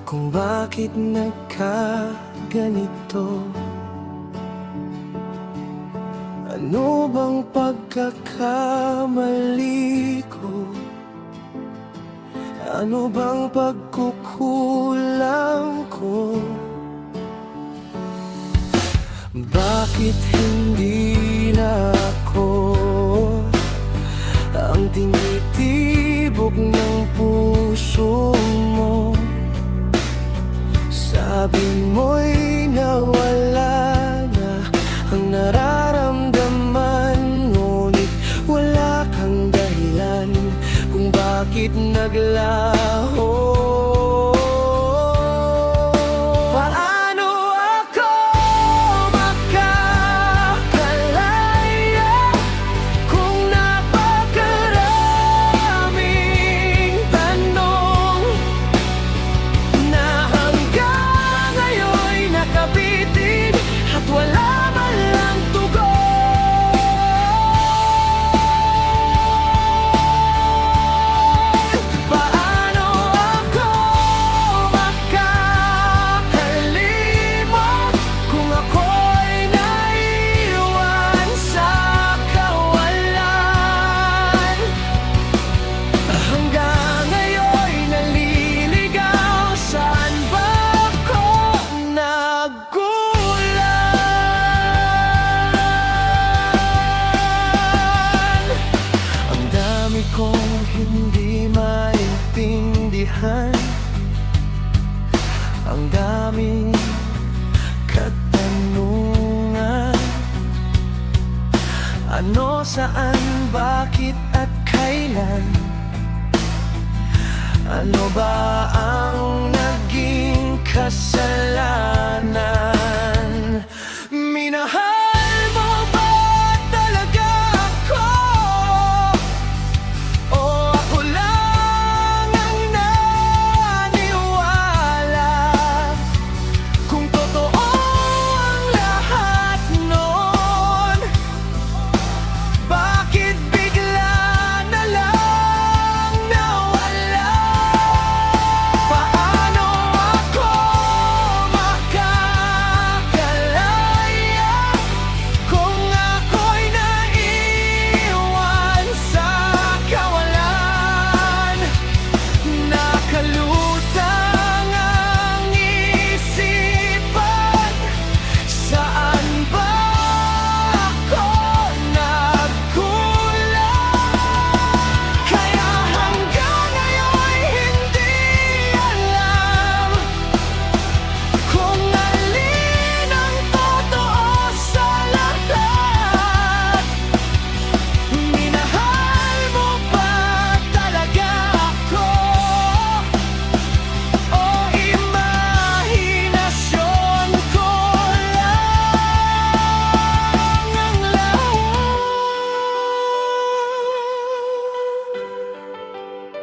kung bakit nagkaganito. Ano bang pagkakamali ko? Ano bang pagkukulang ko? Bakit hindi na ako ang tinitibok ng puso mo? Sabi mo'y nawala na ang nararamdaman, ngunit wala kang dahilan kung bakit naglaho. Hindi maintindihan, ang daming katanungan. Ano, saan, bakit at kailan? Ano ba ang naging kasalanan? Minahal mo ba talaga ako?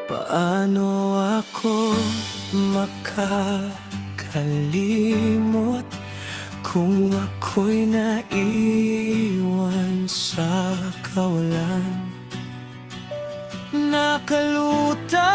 Paano ako makakalimot kung ako'y naiwan sa kawalan? Nakalutang